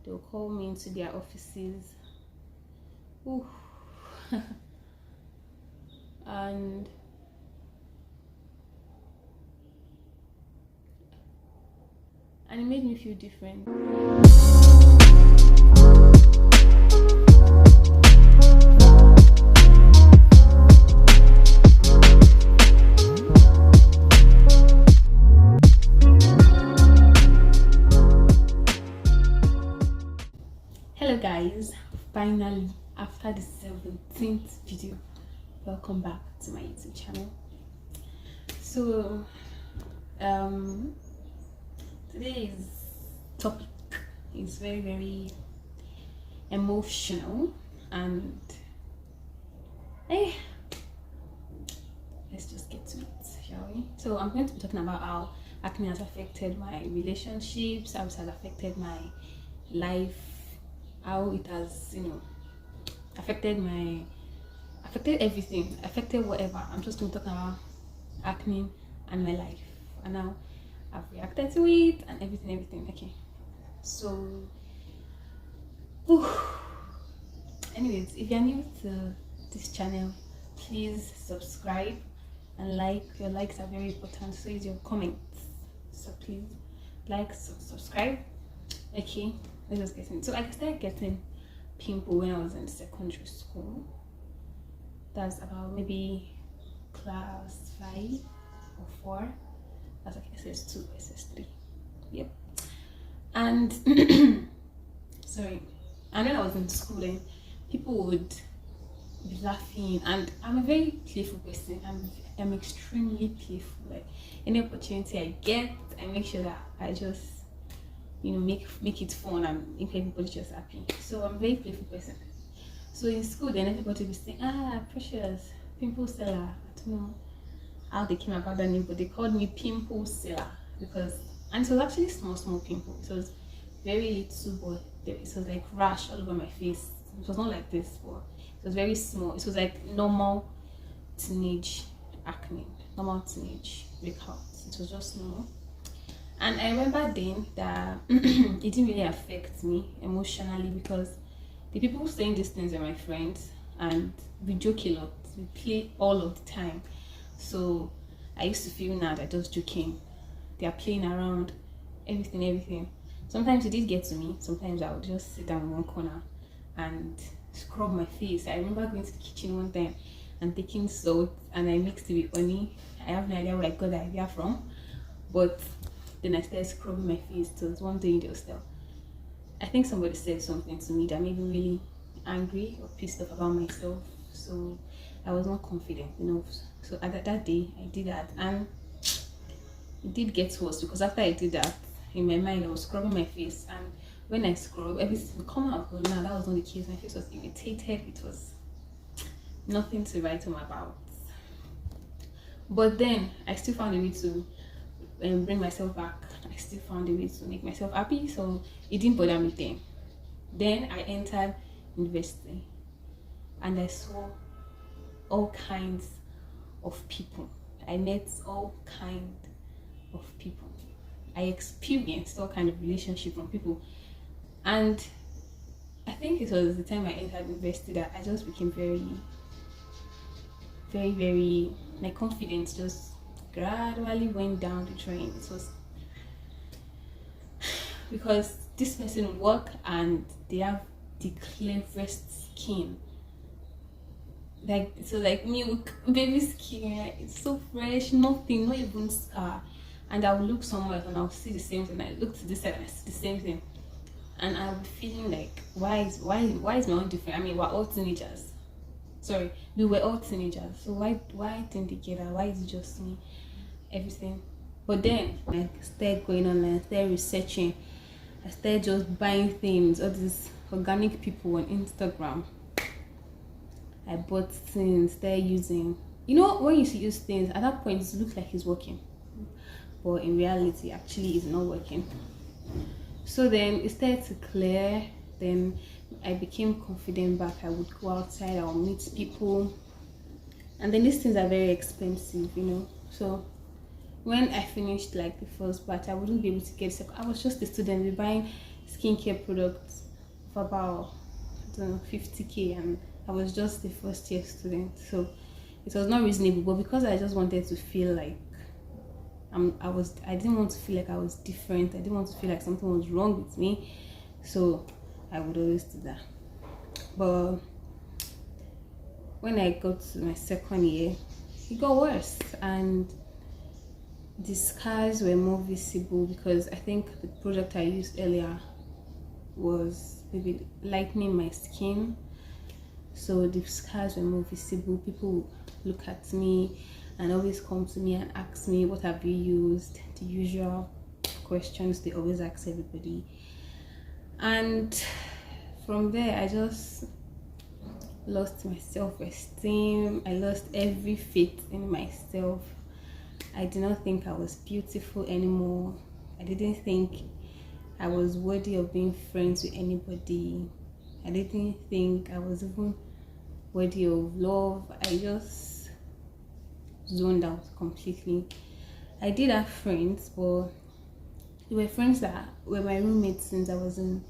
they'll call me into their offices. Ooh. and it made me feel different. Hello guys, finally after the 17th video, welcome back to my YouTube channel. So today's topic is very emotional, and let's just get to it, shall we? So I'm going to be talking about how acne has affected my relationships, how it has affected my life, how it has, affected everything, affected whatever. I'm just going to talk about acne and my life, and now I've reacted to it and everything. Okay, so anyways, if you're new to this channel, please subscribe and like. Your likes are very important, so is your comments, so please like, subscribe. Okay, let's just get in. So I started getting pimple when I was in secondary school. That's about maybe class 5 or 4. That's like SS2, SS3. Yep. And sorry. And when I was in school, then people would be laughing, and I'm a very playful person. I'm extremely playful. Like any opportunity I get, I make sure that I just make it fun and make everybody just happy. So I'm a very playful person. So in school, then everybody would be saying, Precious, pimple seller. I don't know how they came about that name, but they called me pimple seller and it was actually small pimple. It was very little, but it was like rash all over my face. It was not like this, but it was very small. It was like normal teenage acne, normal teenage breakouts. It was just normal. And I remember then that it didn't really affect me emotionally, because the people saying these things are my friends, and we joke a lot, we play all of the time. So I used to feel now they're just joking, they are playing around, everything. Sometimes it did get to me. Sometimes I would just sit down in one corner and scrub my face. I remember going to the kitchen one time and taking salt, and I mixed it with honey. I have no idea where I got the idea from, but then I started scrubbing my face. So it was one day in the hostel. I think somebody said something to me that made me really angry or pissed off about myself. So I was not confident enough. So at that day, I did that, and it did get worse, because after I did that, in my mind, I was scrubbing my face, and when I scrub, everything would come out. But now that was not the case. My face was irritated. It was nothing to write home about. But then I still found a way to bring myself back. I still found a way to make myself happy, so it didn't bother me then. Then I entered university, and I saw all kinds of people. I met all kinds of people. I experienced all kinds of relationships from people, and I think it was the time I entered university that I just became very my confidence just gradually went down the drain. It was because this person would work and they have the clearest skin, like milk baby skin, right? It's so fresh, nothing, not even scar. And I would look somewhere and I'll see the same thing. I look to this side and I see the same thing, and I'll be feeling like, why is my own different? I mean, we're all teenagers. Sorry, we were all teenagers. So why didn't they get that? Why is it just me? Everything. But then I started going online, I started researching, I started just buying things, all these organic people on Instagram. I bought things, started using. When you use things, at that point it looks like it's working, but in reality, actually, it's not working. So then it started to clear. Then I became confident back. I would go outside, I would meet people, and then these things are very expensive, So when I finished like the first batch, I wouldn't be able to get second. I was just a student, be buying skincare products of about, I don't know, 50k, and I was just the first year student, so it was not reasonable. But because I just wanted to feel like I didn't want to feel like I was different. I didn't want to feel like something was wrong with me, so I would always do that. But when I got to my second year, it got worse, and the scars were more visible because I think the product I used earlier was maybe lightening my skin, so the scars were more visible. People would look at me and always come to me and ask me, what have you used? The usual questions they always ask everybody. And from there, I just lost my self-esteem. I lost every faith in myself. I did not think I was beautiful anymore. I didn't think I was worthy of being friends with anybody. I didn't think I was even worthy of love. I just zoned out completely. I did have friends, but they were friends that were my roommates since I was in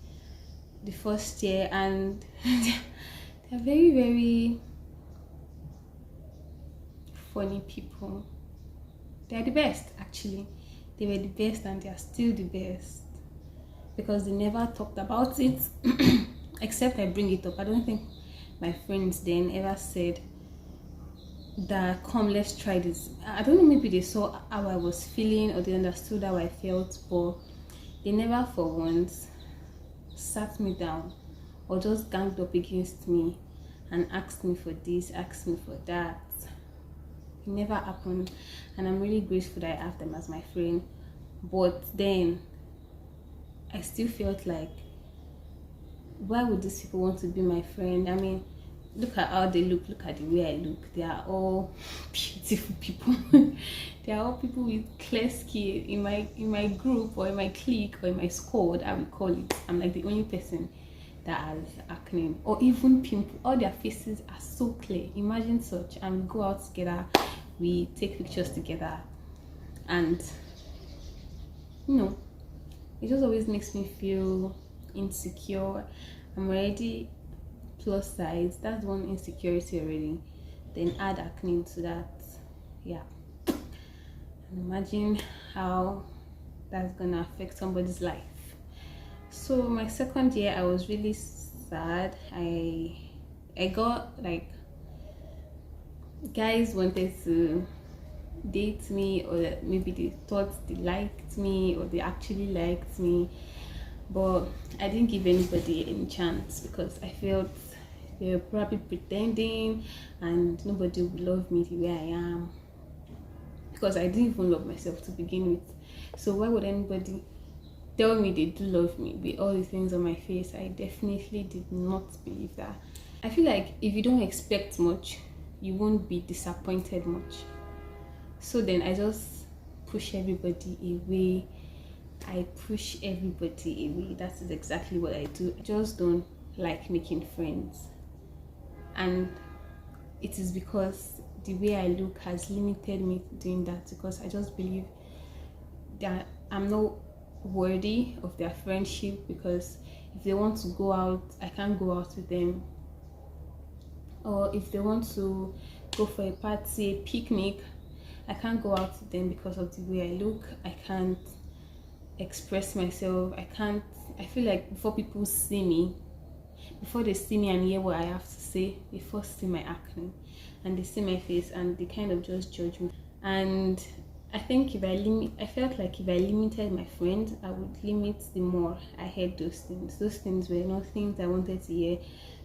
the first year, and they're very, very funny people. They're the best, actually. They were the best, and they are still the best because they never talked about it except I bring it up. I don't think my friends then ever said that, come, let's try this. I don't know, maybe they saw how I was feeling or they understood how I felt, but they never for once sat me down or just ganged up against me and asked me for this, asked me for that. It never happened, and I'm really grateful that I have them as my friend. But then I still felt like, why would these people want to be my friend? I mean, look at how they look at the way I look. They are all beautiful people. They are all people with clear skin. In my group or in my clique or in my squad, I would call it, I'm like the only person that has acne or even pimple. All their faces are so clear. Imagine such, and we go out together, we take pictures together, and it just always makes me feel insecure. I'm already plus size, that's one insecurity already, then add acne to that. Yeah, and imagine how that's gonna affect somebody's life. So my second year, I was really sad. I got like, guys wanted to date me, or maybe they thought they liked me or they actually liked me, but I didn't give anybody any chance because I felt they were probably pretending and nobody would love me the way I am, because I didn't even love myself to begin with. So why would anybody tell me they do love me with all the things on my face? I definitely did not believe that. I feel like if you don't expect much, you won't be disappointed much. So then I just push everybody away. I push everybody away. That is exactly what I do. I just don't like making friends, and it is because the way I look has limited me doing that, because I just believe that I'm not worthy of their friendship, because if they want to go out, I can't go out with them, or if they want to go for a party, a picnic, I can't go out with them because of the way I look. I can't express myself. I feel like before people see me, before they see me and hear what I have to say, they first see my acne and they see my face and they kind of just judge me. And I think I felt like if I limited my friends, I would limit the more I heard those things. Those things were not things I wanted to hear.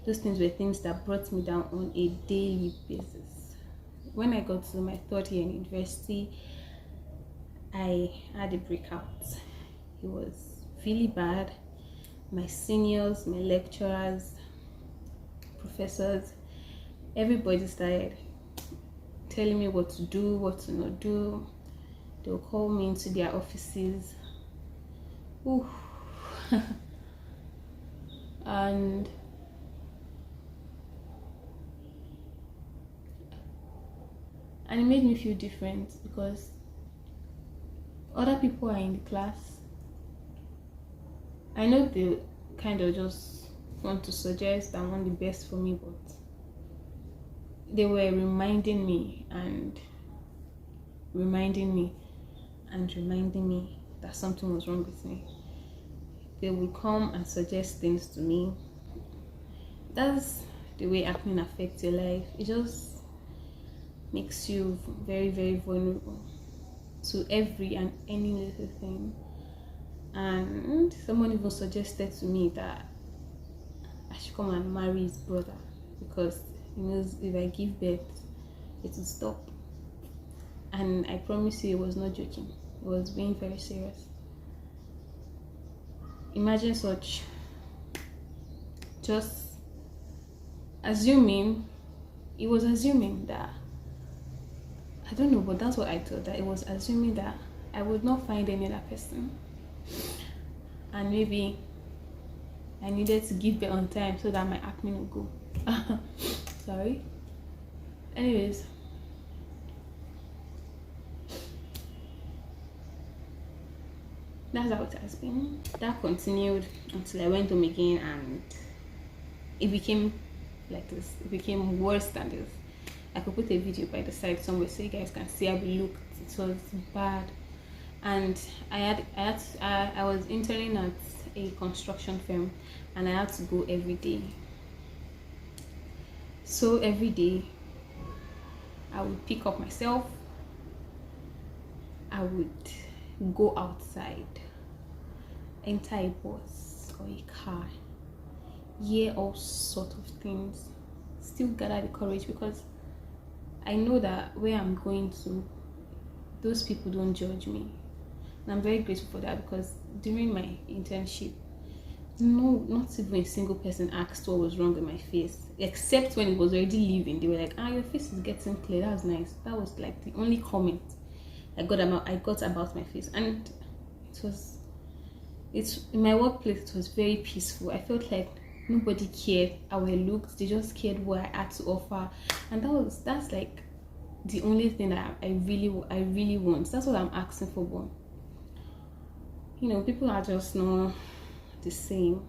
Those things were things that brought me down on a daily basis. When I got to my third year in university, I had a breakout. It was really bad. My seniors, my lecturers, professors, everybody started telling me what to do, what to not do. They'll call me into their offices. Ooh. And it made me feel different, because other people are in the class I know they kind of just want to suggest and want the best for me, but they were reminding me and reminding me and reminding me that something was wrong with me. They would come and suggest things to me. That's the way acne affects your life. It just makes you very, very vulnerable to every and any little thing. And someone even suggested to me that I should come and marry his brother because he knows if I give birth, it will stop. And I promise you, it was not joking. It was being very serious. Imagine such. Just assuming, it was assuming that, I don't know, but that's what I thought, that it was assuming that I would not find any other person. And maybe I needed to give birth on time so that my acne would go. Sorry. Anyways. That's how it has been. That continued until I went home again, and it became like this. It became worse than this. I could put a video by the side somewhere so you guys can see how it looked. It was bad. And I was interning at a construction firm, and I had to go every day. So every day I would pick up myself, I would go outside, enter a bus or a car, hear all sorts of things, still gather the courage, because I know that where I'm going to, those people don't judge me. And I'm very grateful for that, because during my internship, no, not even a single person asked what was wrong with my face, except when it was already leaving. They were like, your face is getting clear, that's nice. That was like the only comment I got about my face. And it's in my workplace, it was very peaceful. I felt like nobody cared how I looked, they just cared what I had to offer. And that's like the only thing that I really want. That's what I'm asking for. But you know, people are just not the same.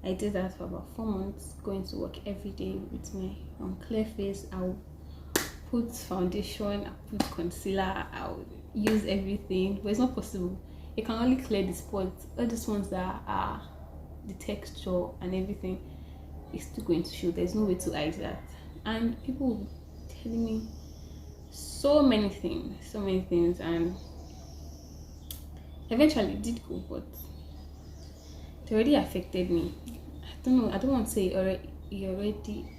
I did that for about 4 months, going to work every day with my unclear face. I'll put foundation, I'll put concealer, I'll use everything, but it's not possible. You can only clear the spots. All these ones that are the texture and everything is still going to show. There's no way to hide that. And people will be telling me so many things, and eventually it did go, but it already affected me. I don't know, I don't want to say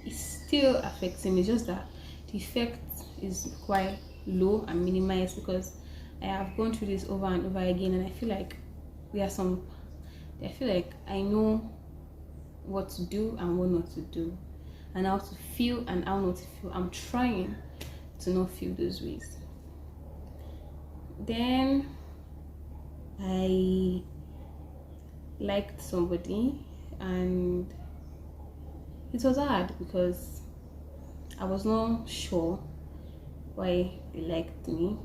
it's still affecting me, just that the effect is quite low and minimized, because I have gone through this over and over again, and I feel like I know what to do and what not to do, and how to feel and how not to feel. I'm trying to not feel those ways. Then I liked somebody, and it was hard because I was not sure why he liked me,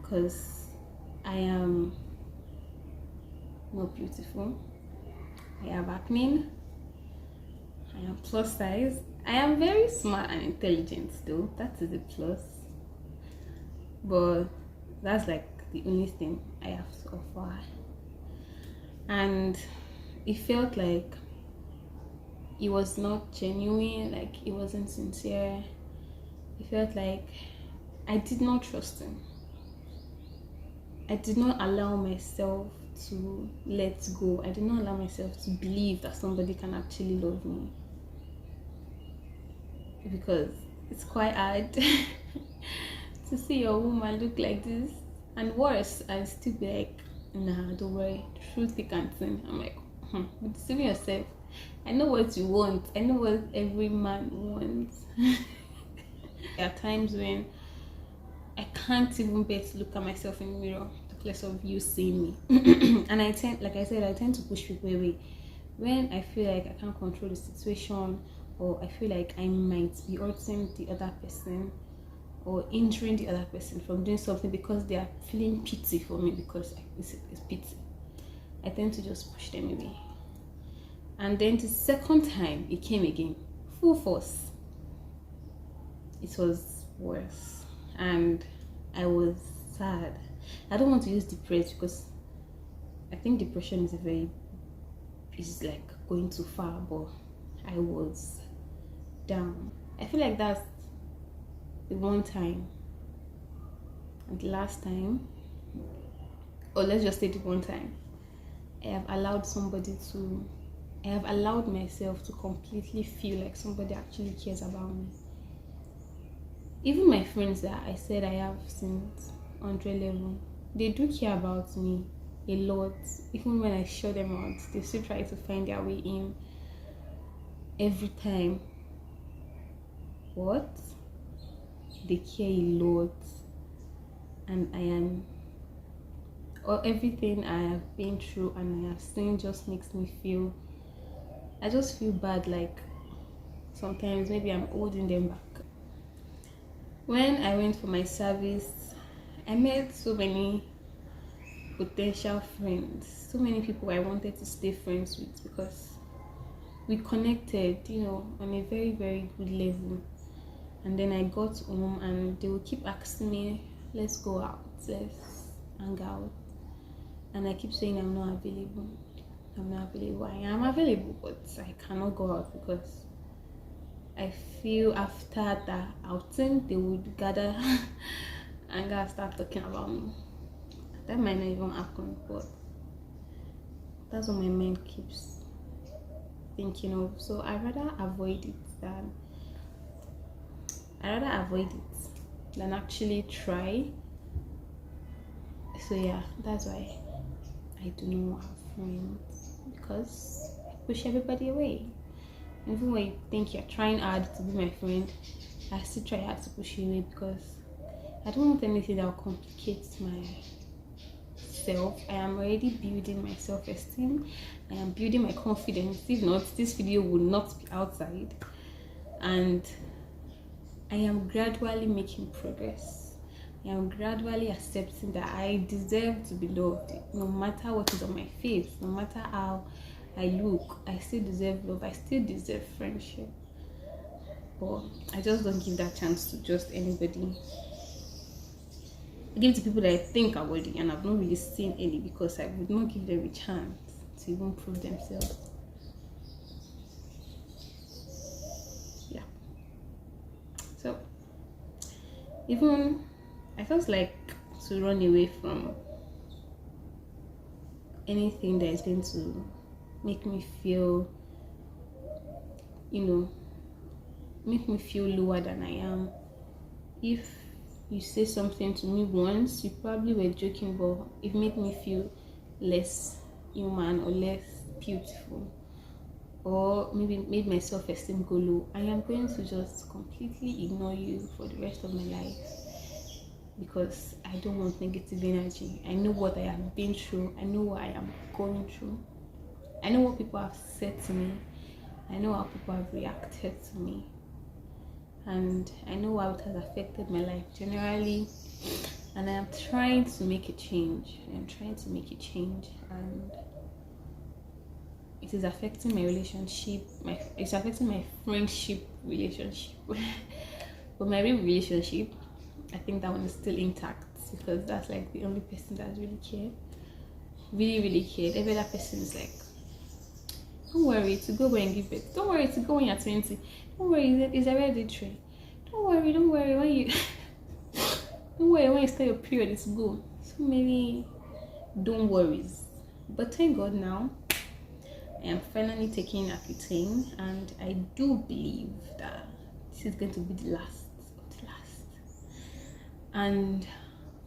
because I am not beautiful, I have acne, I am plus size, I am very smart and intelligent though, that is a plus, but that's like the only thing I have to offer. And it felt like it was not genuine, like it wasn't sincere. It felt like I did not trust him. I did not allow myself to let go. I did not allow myself to believe that somebody can actually love me, because it's quite hard to see your woman look like this, and worse, and still be like, nah, don't worry, through thick and thin. I'm like, you're deceiving yourself. I know what you want. I know what every man wants. There are times when I can't even bear to look at myself in the mirror, the less of you seeing me. And I tend to push people away when I feel like I can't control the situation, or I feel like I might be hurting the other person, or injuring the other person from doing something because they are feeling pity for me, because it's pity, I tend to just push them away. And then the second time it came again, full force. It was worse, and I was sad. I don't want to use depressed because I think depression is like going too far, but I was down. I feel like that's the one time, and the last time, or let's just say the one time, I have allowed myself to completely feel like somebody actually cares about me. Even my friends that I said I have since 100 level, they do care about me a lot. Even when I show them out, they still try to find their way in every time. What? They care a lot, and everything I have been through and I have seen just makes me feel, I just feel bad, like sometimes maybe I'm holding them back. When I went for my service, I met so many potential friends, so many people I wanted to stay friends with because we connected, on a very, very good level. And then I got home and they would keep asking me, let's go out, let's hang out. And I keep saying I'm not available. I am available, but I cannot go out because I feel after that outing they would gather and start talking about me. That might not even happen, but that's what my mind keeps thinking of. So I'd rather avoid it than actually try. So yeah, that's why I do not have friends, because I push everybody away. Even when you think you're trying hard to be my friend, I still try hard to push you away because I don't want anything that will complicate myself. I am already building my self-esteem. I am building my confidence. If not, this video would not be outside. And I am gradually making progress. I am gradually accepting that I deserve to be loved, no matter what is on my face, no matter how I look. I still deserve love. I still deserve friendship. But I just don't give that chance to just anybody. I give it to people that I think are worthy, and I've not really seen any because I would not give them a chance to even prove themselves. Yeah. So even I felt like to run away from anything that is going to make me feel, make me feel lower than I am. If you say something to me once, you probably were joking, but it made me feel less human or less beautiful, or maybe made my self-esteem go low, I am going to just completely ignore you for the rest of my life because I don't want negative energy. I know what I have been through. I know what I am going through. I know what people have said to me. I know how people have reacted to me. And I know how it has affected my life generally. And I am trying to make a change. And it is affecting my relationship. It's affecting my friendship relationship. But my real relationship, I think that one is still intact because that's like the only person that really cared. Really, really cared. Every other person is like, don't worry to go and give birth. Don't worry to go when you're 20. Don't worry, it's hereditary. Don't worry when you don't worry when you start your period, it's good. So many don't worries. But thank God now I am finally taking Accutane, and I do believe that this is going to be the last of the last. And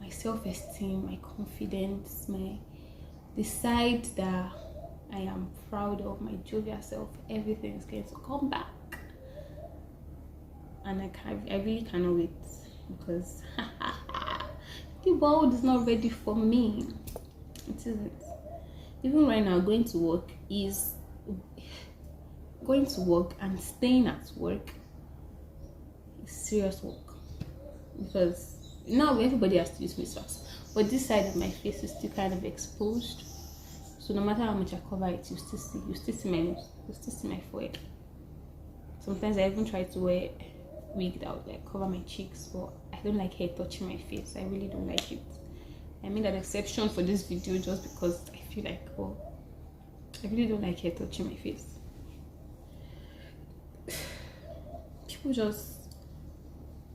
my self-esteem, my confidence, the side that I am proud of, my jovial self, everything is going to come back. And I really cannot wait because the world is not ready for me. It isn't. Even right now, going to work and staying at work is serious work. because now everybody has to use face mask, but this side of my face is still kind of exposed. So no matter how much I cover it, you still see my nose, you still see my forehead. Sometimes I even try to wear wig that would like cover my cheeks, but I don't like hair touching my face. I really don't like it. I made an exception for this video just because I feel like, oh, I really don't like hair touching my face. People just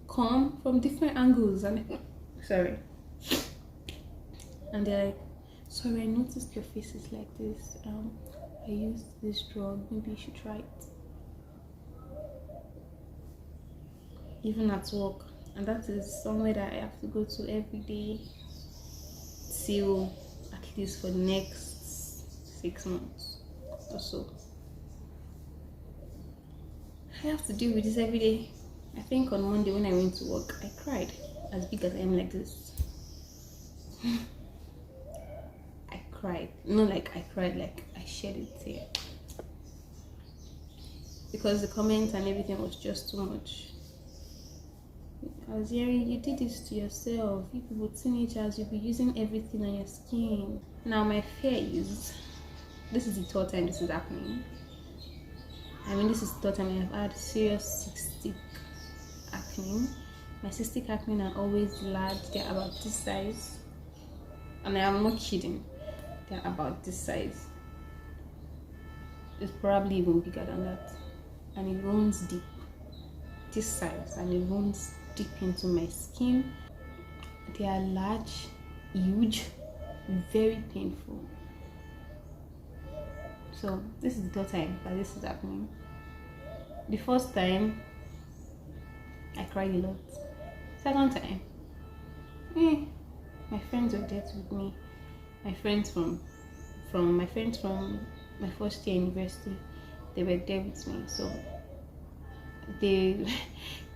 come from different angles and sorry, and they're like, sorry, I noticed your face is like this. I used this drug, maybe you should try it. Even at work, and that is somewhere that I have to go to every day till at least for the next 6 months or so. I have to deal with this every day. I think on Monday when I went to work, I cried, as big as I am like this. I cried. Not like I cried, like I shed a tear. Because the comments and everything was just too much. I was hearing, you did this to yourself. You people, teenagers, you'll be using everything on your skin. Now my fear is, this is the third time this is happening. I mean, this is the third time I have had serious cystic acne. My cystic acne are always large. They're about this size, and I am not kidding. They're about this size. It's probably even bigger than that, and it runs deep. This size, and it runs deep into my skin. They are large, huge, very painful. So this is the third time that this is happening. The first time I cried a lot. Second time, my friends were there with me. My friends from my first year university, they were there with me. So they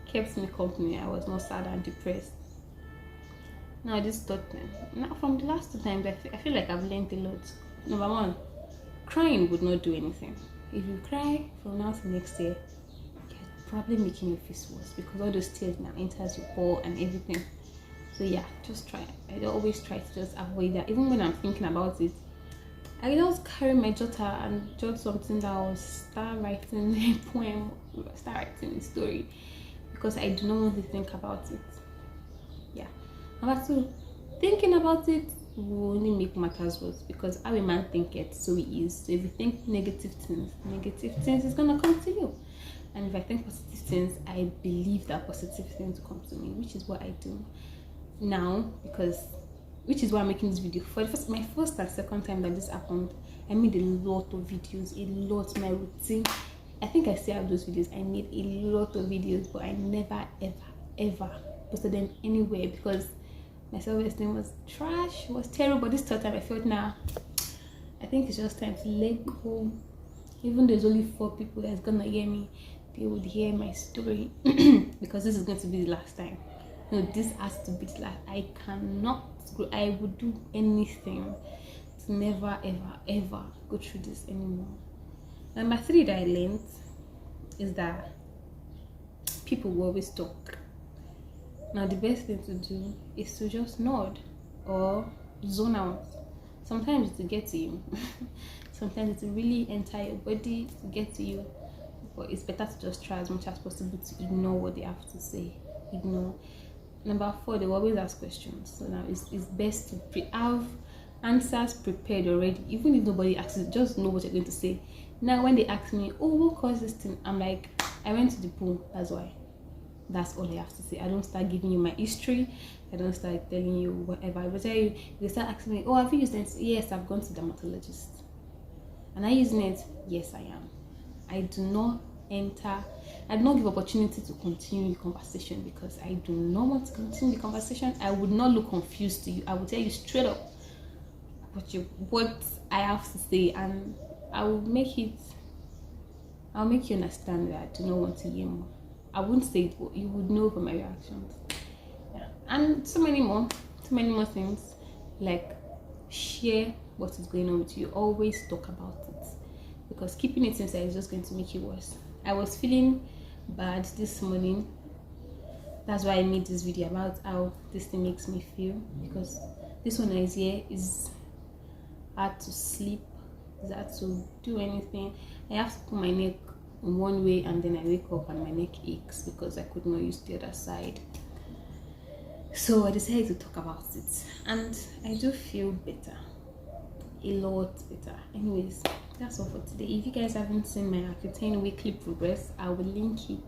kept me company. I was not sad and depressed. Now this third time. Now from the last two times, I feel like I've learned a lot. Number one, crying would not do anything. If you cry from now to next year, you're probably making your face worse because all those tears now enters your pore and everything. So yeah, just try. I always try to just avoid that. Even when I'm thinking about it, I just carry my jotter and jot something that will start writing a poem, start writing a story, because I do not want to think about it. Yeah. Number two, thinking about it will only make matters worse, because how a man thinketh, so he is. So if you think negative things is gonna come to you. And if I think positive things, I believe that positive things come to me, which is what I do now, which is why I'm making this video. For my first and second time that this happened, I made a lot of videos, my routine. I think I still have those videos. I made a lot of videos, but I never ever posted them anywhere because my self-esteem was trash, was terrible. This third time I felt, now I think it's just time to let go. Even though there's only 4 people that's gonna hear me, they would hear my story because this is going to be the last time. No, this has to be the last. I cannot go. I would do anything to never ever go through this anymore. Number 3 that I learned is that people will always talk. Now the best thing to do is to just nod or zone out. Sometimes it will get to you. Sometimes it will really enter your body to get to you. But it's better to just try as much as possible to ignore what they have to say. Ignore. Number 4, they will always ask questions. So now it's best to have answers prepared already. Even if nobody asks you, just know what you're going to say. Now when they ask me, oh, what caused this thing? I'm like, I went to the pool, that's why. That's all I have to say. I don't start giving you my history. I don't start telling you whatever. I will tell you, they start asking me, oh, have you used it? Yes, I've gone to dermatologist. And I using it? Yes, I am. I do not give opportunity to continue the conversation because I do not want to continue the conversation. I would not look confused to you. I will tell you straight up what I have to say, and I'll make you understand that I do not want to hear more. I wouldn't say it, but you would know from my reactions. Yeah. And so many more things, like share what is going on with you. Always talk about it, because keeping it inside is just going to make you worse. I was feeling bad this morning That's why I made this video about how this thing makes me feel, because this one is here is hard to sleep, it's hard to do anything. I have to put my neck in one way and then I wake up and my neck aches because I could not use the other side. So I decided to talk about it and I do feel better, a lot better. Anyways, that's all for today. If you guys haven't seen my Accutane weekly progress, I will link it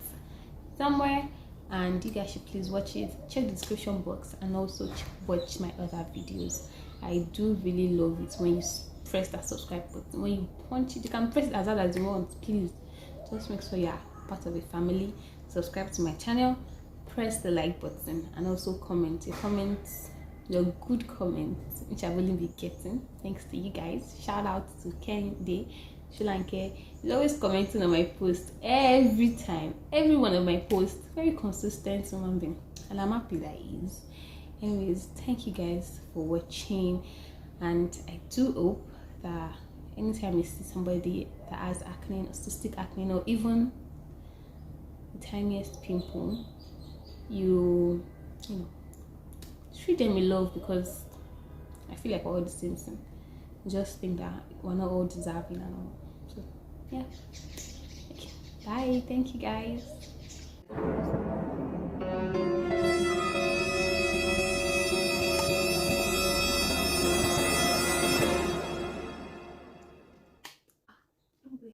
somewhere and you guys should please watch it. Check the description box and also watch my other videos. I do really love it when you press that subscribe button. When you punch it, you can press it as hard as you want. Please just make sure you are part of a family. Subscribe to my channel, press the like button and also comment your good comments, which I will be getting thanks to you guys. Shout out to Kende Shulanke. He's always commenting on my post every time, every one of my posts. Very consistent human being, and I'm happy that he is. Anyways, thank you guys for watching, and I do hope that anytime you see somebody that has acne, or cystic acne, or even the tiniest pimple, you know, treat them with love, because I feel like we're all the same thing. Just think that we're not all deserving and all. So yeah, okay. Bye. Thank you guys.